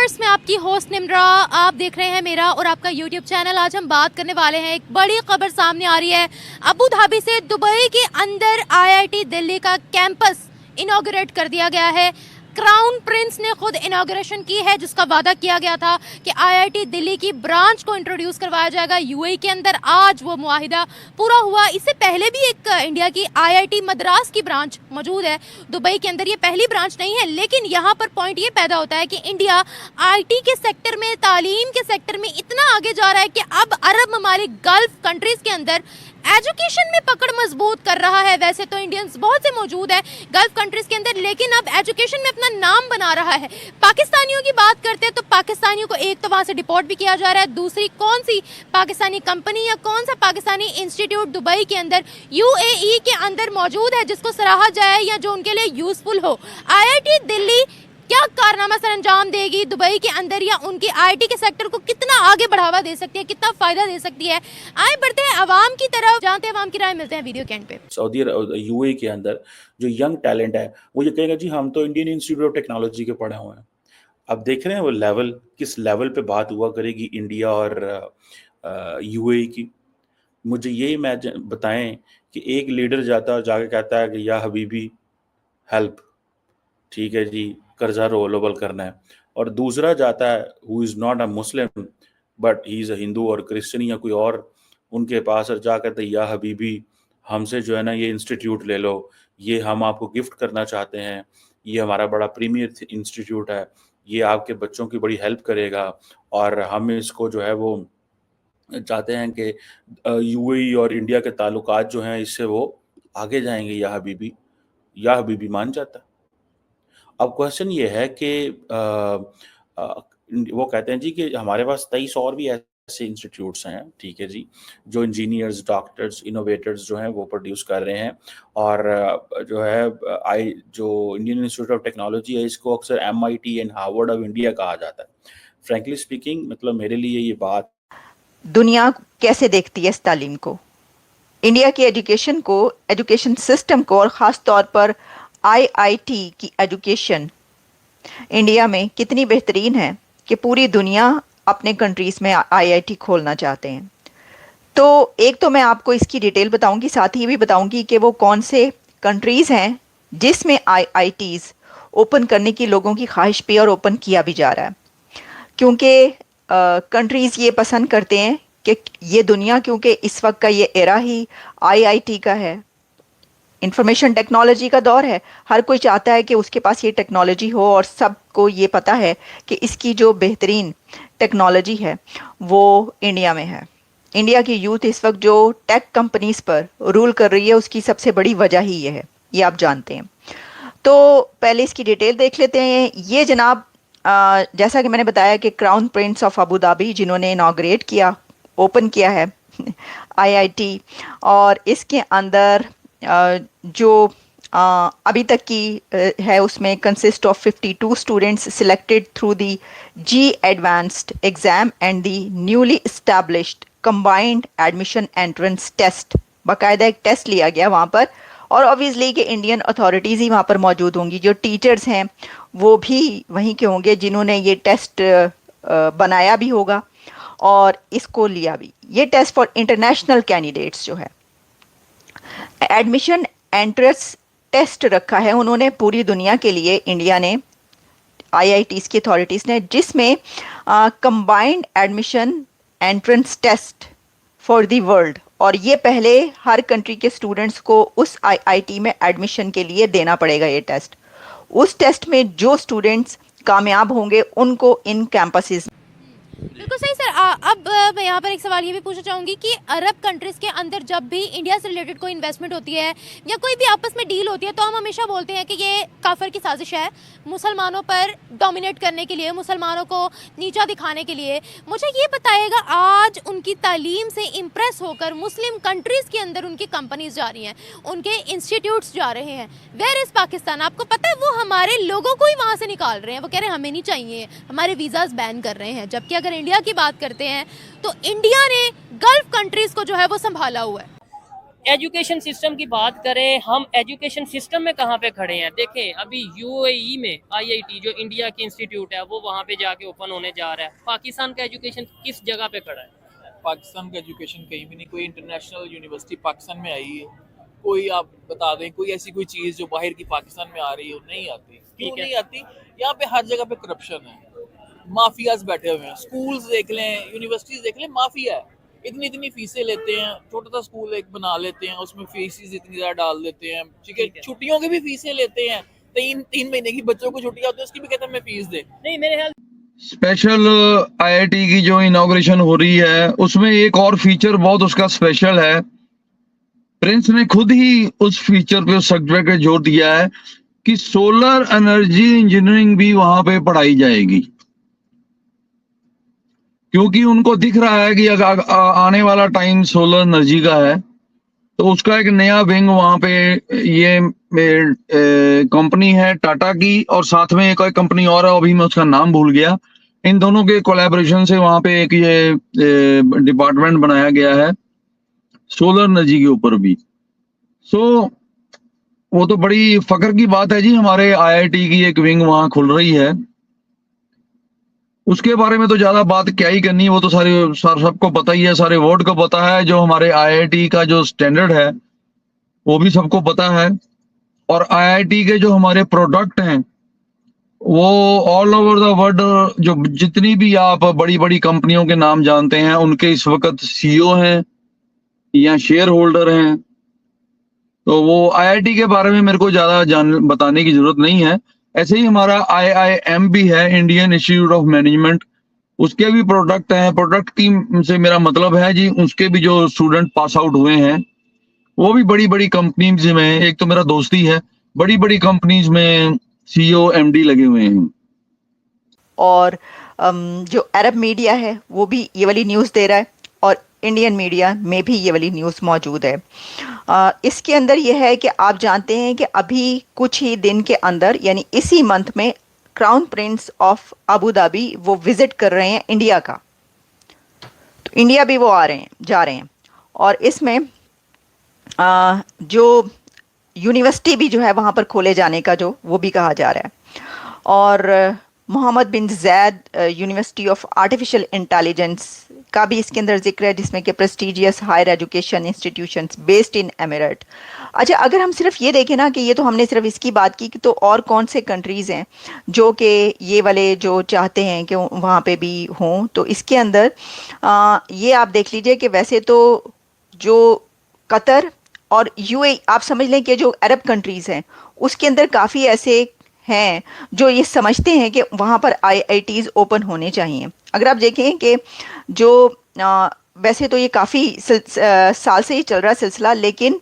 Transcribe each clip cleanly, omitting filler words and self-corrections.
Viewers, मैं आपकी host Nimra. आप देख रहे हैं मेरा और आपका यूट्यूब चैनल। आज हम बात करने वाले हैं, एक बड़ी खबर सामने आ रही है अबू धाबी से। दुबई के अंदर आईआईटी दिल्ली का कैंपस इनॉग्रेट कर दिया गया है। क्राउन प्रिंस ने खुद इनॉग्रेशन की है, जिसका वादा किया गया था कि आईआईटी दिल्ली की ब्रांच को इंट्रोड्यूस करवाया जाएगा यूएई के अंदर। आज वो मुआहिदा पूरा हुआ। इससे पहले भी एक इंडिया की आईआईटी मद्रास की ब्रांच मौजूद है दुबई के अंदर। ये पहली ब्रांच नहीं है, लेकिन यहाँ पर पॉइंट ये पैदा होता है कि इंडिया आईटी के सेक्टर में, तालीम के सेक्टर में इतना आगे जा रहा है कि अब अरब ममालिक, गल्फ कंट्रीज के अंदर एजुकेशन में पकड़ मजबूत कर रहा है। वैसे तो इंडियंस बहुत से मौजूद है गल्फ कंट्रीज के अंदर, लेकिन अब एजुकेशन में अपना नाम बना रहा है। पाकिस्तानियों की बात करते हैं तो पाकिस्तानियों को एक तो वहां से डिपोर्ट भी किया जा रहा है, दूसरी कौन सी पाकिस्तानी कंपनी या कौन सा पाकिस्तानी इंस्टीट्यूट दुबई के अंदर, यूएई के अंदर मौजूद है जिसको सराहा जाए या जो उनके लिए यूजफुल हो। आईआईटी दिल्ली क्या कारनामा सर अंजाम देगी दुबई के अंदर, या उनके आईटी के सेक्टर को कितना आगे बढ़ावा दे सकती है, कितना फायदा दे सकती है। आए बढ़ते हैं अवाम की तरफ, जानते हैं अवाम की राय, मिलते हैं वीडियो के एंड पे। सऊदी यूएई के अंदर जो यंग टैलेंट है वो ये कहेगा जी हम तो इंडियन इंस्टीट्यूट ऑफ टेक्नोलॉजी के पढ़े हुए हैं। अब देख रहे हैं वो लेवल, किस लेवल पे बात हुआ करेगी इंडिया और यूएई की। मुझे ये इमेजिन बताएं कि एक लीडर जाता है और जाके कहता है कि या हबीबी हेल्प, ठीक है जी, कर्जा रोलेबल करना है, और दूसरा जाता है who is not a Muslim but he is a Hindu और क्रिश्चियन या कोई और, उनके पास और जा कहते या हबीबी हमसे जो है ना ये इंस्टीट्यूट ले लो, ये हम आपको गिफ्ट करना चाहते हैं, ये हमारा बड़ा प्रीमियर इंस्टीट्यूट है, ये आपके बच्चों की बड़ी हेल्प करेगा और हम इसको जो है वो चाहते हैं कि यूएई और इंडिया के ताल्लुकात जो हैं इससे वो आगे जाएंगे। या हबीबी मान जाता है। अब क्वेश्चन ये है कि वो कहते हैं जी कि हमारे पास 23 और भी ऐसे इंस्टीट्यूट्स हैं, ठीक है जी, जो इंजीनियर्स, डॉक्टर्स, इनोवेटर्स जो हैं वो प्रोड्यूस कर रहे हैं। और जो है जो इंडियन इंस्टीट्यूट ऑफ टेक्नोलॉजी है इसको अक्सर MIT and Harvard of India कहा जाता है। फ्रैंकली स्पीकिंग, मतलब मेरे लिए ये बात, दुनिया कैसे देखती है इस तालीम को, इंडिया की एजुकेशन को, एजुकेशन सिस्टम को, और ख़ास तौर पर आईआईटी की एजुकेशन इंडिया में कितनी बेहतरीन है कि पूरी दुनिया अपने कंट्रीज़ में आईआईटी खोलना चाहते हैं। तो एक तो मैं आपको इसकी डिटेल बताऊंगी, साथ ही ये भी बताऊंगी कि वो कौन से कंट्रीज़ हैं जिसमें आईआईटीज़ ओपन करने की लोगों की ख्वाहिश पे और ओपन किया भी जा रहा है। क्योंकि कंट्रीज़ ये पसंद करते हैं कि ये दुनिया, क्योंकि इस वक्त का ये एरा ही आईआईटी का है, इंफॉर्मेशन टेक्नोलॉजी का दौर है। हर कोई चाहता है कि उसके पास ये टेक्नोलॉजी हो, और सबको ये पता है कि इसकी जो बेहतरीन टेक्नोलॉजी है वो इंडिया में है। इंडिया की यूथ इस वक्त जो टेक कंपनीज पर रूल कर रही है उसकी सबसे बड़ी वजह ही ये है, ये आप जानते हैं। तो पहले इसकी डिटेल देख लेते हैं। ये जनाब जैसा कि मैंने बताया कि crown Prince of Abu Dhabi जिन्होंने इनॉग्रेट किया, ओपन किया है आईआईटी, और इसके अंदर जो अभी तक की है उसमें consist of 52 students selected through the JEE advanced exam and the newly established combined admission entrance test. बाकायदा एक टेस्ट लिया गया वहाँ पर, और ऑब्वियसली कि इंडियन अथॉरिटीज़ ही वहाँ पर मौजूद होंगी। जो टीचर्स हैं वो भी वहीं के होंगे जिन्होंने ये टेस्ट बनाया भी होगा और इसको लिया भी। ये टेस्ट फॉर इंटरनेशनल कैंडिडेट्स जो है, एडमिशन एंट्रेंस टेस्ट रखा है उन्होंने पूरी दुनिया के लिए, इंडिया ने, आईआईटीज़ की अथॉरिटीज़ ने, जिसमें combined admission entrance test for the world. और ये पहले हर कंट्री के स्टूडेंट्स को उस आईआईटी में एडमिशन के लिए देना पड़ेगा ये टेस्ट। उस टेस्ट में जो स्टूडेंट्स कामयाब होंगे उनको इन कैंपसेस। बिल्कुल सही सर। अब मैं यहाँ पर एक सवाल ये भी पूछना चाहूँगी कि अरब कंट्रीज़ के अंदर जब भी इंडिया से रिलेटेड कोई इन्वेस्टमेंट होती है या कोई भी आपस में डील होती है, तो हम हमेशा बोलते हैं कि ये काफिर की साजिश है मुसलमानों पर डोमिनेट करने के लिए, मुसलमानों को नीचा दिखाने के लिए। मुझे ये बताइएगा, आज उनकी तालीम से इम्प्रेस होकर मुस्लिम कंट्रीज़ के अंदर उनकी कंपनीज जा रही हैं, उनके इंस्टीट्यूट्स जा रहे हैं। Where is Pakistan? आपको पता है वो हमारे लोगों को ही वहाँ से निकाल रहे हैं। वो कह रहे हैं हमें नहीं चाहिए, हमारे वीज़ाज़ बैन कर रहे हैं। जबकि अगर इंडिया की बात करते हैं तो इंडिया ने गल्फ कंट्रीज को जो है वो संभाला हुआ है। एजुकेशन सिस्टम की बात करें, हम एजुकेशन सिस्टम में कहाँ पे खड़े हैं। देखें अभी यूएई में आईआईटी जो इंडिया की इंस्टीट्यूट है वो वहाँ पे जाके ओपन होने जा रहा है। पाकिस्तान का एजुकेशन किस जगह पे खड़ा है? पाकिस्तान का एजुकेशन कहीं भी नहीं, कोई इंटरनेशनल यूनिवर्सिटी पाकिस्तान में आई है, कोई आप बता दें कोई ऐसी कोई चीज़ जो बाहर की पाकिस्तान में आ रही हो, नहीं आती। क्यों नहीं आती? यहाँ पे हर जगह पे करप्शन है, माफियाज बैठे हुए हैं। स्कूल्स देख लें, यूनिवर्सिटीज देख लें, माफिया है। इतनी इतनी फीसें लेते हैं, छोटा सा स्कूल एक बना लेते हैं, उसमें फीसें इतनी ज़्यादा डाल देते हैं, ठीक है। छुट्टियों की भी फीसें लेते हैं, 3 महीने की बच्चों को छुट्टियां होती है, उसकी भी कहते हैं हमें फीस दे। नहीं, मेरे ख्याल स्पेशल आईआईटी की जो इनॉग्रेशन हो रही है उसमें एक और फीचर बहुत उसका स्पेशल है। प्रिंस ने खुद ही उस फीचर पे, उस सब्जेक्ट पे जोर दिया है कि सोलर एनर्जी इंजीनियरिंग भी वहां पे पढ़ाई जाएगी, क्योंकि उनको दिख रहा है कि अगर आने वाला टाइम सोलर एनर्जी का है, तो उसका एक नया विंग वहां पे, ये कंपनी है टाटा की और साथ में एक और कंपनी और है, अभी मैं उसका नाम भूल गया। इन दोनों के कोलैबोरेशन से वहां पे एक ये डिपार्टमेंट बनाया गया है सोलर एनर्जी के ऊपर भी। सो वो तो बड़ी फख्र की बात है जी, हमारे आईआईटी की एक विंग वहां खुल रही है। उसके बारे में तो ज्यादा बात क्या ही करनी है, वो तो सबको पता ही है, सारे वर्ल्ड को पता है। जो हमारे आईआईटी का जो स्टैंडर्ड है वो भी सबको पता है, और आईआईटी के जो हमारे प्रोडक्ट हैं वो ऑल ओवर द वर्ल्ड, जो जितनी भी आप बड़ी बड़ी कंपनियों के नाम जानते हैं उनके इस वक्त सीईओ हैं या शेयर होल्डर हैं। तो वो आईआईटी के बारे में मेरे को ज्यादा बताने की जरूरत नहीं है। ऐसे ही हमारा आईआईएम भी है, इंडियन इंस्टीट्यूट ऑफ मैनेजमेंट, उसके भी प्रोडक्ट हैं। प्रोडक्ट की से मेरा मतलब है जी, उसके भी जो स्टूडेंट पास आउट हुए हैं वो भी बड़ी बड़ी कंपनीज में, एक तो मेरा दोस्ती है, बड़ी बड़ी कंपनीज में सीईओ एमडी लगे हुए हैं। और जो अरब मीडिया है वो भी ये वाली न्यूज़ दे रहा है, और इंडियन मीडिया में भी ये वाली न्यूज़ मौजूद है। इसके अंदर ये है कि आप जानते हैं कि अभी कुछ ही दिन के अंदर, यानी इसी मंथ में, crown Prince of Abu Dhabi वो विजिट कर रहे हैं इंडिया का। तो इंडिया भी वो जा रहे हैं, और इसमें जो यूनिवर्सिटी भी जो है वहाँ पर खोले जाने का जो वो भी कहा जा रहा है। और Mohamed bin Zayed University of Artificial Intelligence का भी इसके अंदर जिक्र है, जिसमें कि prestigious higher education institutions based in Emirate. अच्छा, अगर हम सिर्फ ये देखें ना कि ये तो हमने सिर्फ इसकी बात की, तो और कौन से कंट्रीज़ हैं जो कि ये वाले जो चाहते हैं कि वहाँ पे भी हों, तो इसके अंदर ये आप देख लीजिए कि वैसे तो जो कतर और यूएई, आप समझ लें कि जो अरब कंट्रीज़ हैं उसके अंदर काफ़ी ऐसे हैं जो ये समझते हैं कि वहाँ पर आईआईटीज़ ओपन होने चाहिए। अगर आप देखें कि जो वैसे तो ये काफ़ी साल से ही चल रहा सिलसिला, लेकिन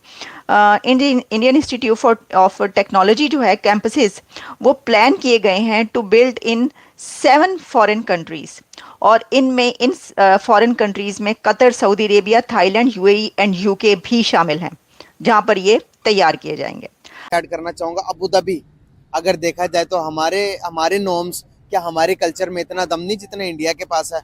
इंडियन इंस्टीट्यूट ऑफ टेक्नोलॉजी जो है कैंपसेस वो प्लान किए गए हैं to build in 7 foreign countries, और इनमें इन फॉरेन कंट्रीज़ में Qatar, Saudi Arabia, Thailand, UAE and UK भी शामिल हैं, जहाँ पर ये तैयार किए जाएंगे। ऐड करना चाहूँगा अबू धाबी। अगर देखा जाए तो हमारे नॉर्म्स, क्या हमारे कल्चर में इतना दम नहीं जितना इंडिया के पास है।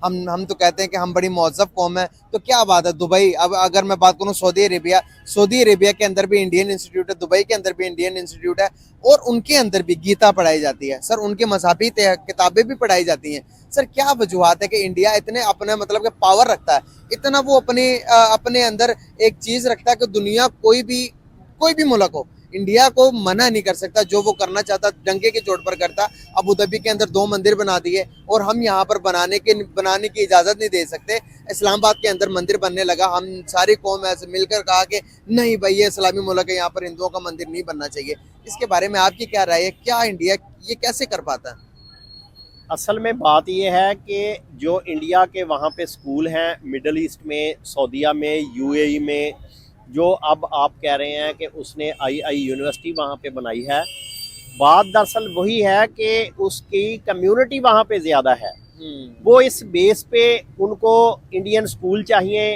हम तो कहते हैं कि हम बड़ी मौजब कौम है, तो क्या बात है दुबई। अब अगर मैं बात करूँ सऊदी अरेबिया के अंदर भी इंडियन इंस्टीट्यूट है, दुबई के अंदर भी इंडियन इंस्टीट्यूट है, और उनके अंदर भी गीता पढ़ाई जाती है सर, उनके मज़हबी किताबें भी पढ़ाई जाती हैं सर। क्या वजूहत है कि इंडिया इतने अपने मतलब के पावर रखता है, इतना वो अपने अंदर एक चीज़ रखता है कि दुनिया कोई भी मुल्क हो, इंडिया को मना नहीं कर सकता, जो वो करना चाहता डंके के चोट पर करता। अबू धाबी के अंदर 2 मंदिर बना दिए, और हम यहाँ पर बनाने की इजाज़त नहीं दे सकते। इस्लामाबाद के अंदर मंदिर बनने लगा, हम सारी कौम ऐसे मिलकर कहा कि नहीं भाई ये इस्लामी मुल्क है, यहाँ पर हिंदुओं का मंदिर नहीं बनना चाहिए। इसके बारे में आपकी क्या राय है, क्या इंडिया ये कैसे कर पाता है? असल में बात ये है कि जो इंडिया के वहाँ पे स्कूल हैं मिडल ईस्ट में, सऊदीया में, यूएई में, जो अब आप कह रहे हैं कि उसने आई यूनिवर्सिटी वहाँ पे बनाई है, बात दरअसल वही है कि उसकी कम्युनिटी वहाँ पे ज़्यादा है। वो इस बेस पे उनको इंडियन स्कूल चाहिए,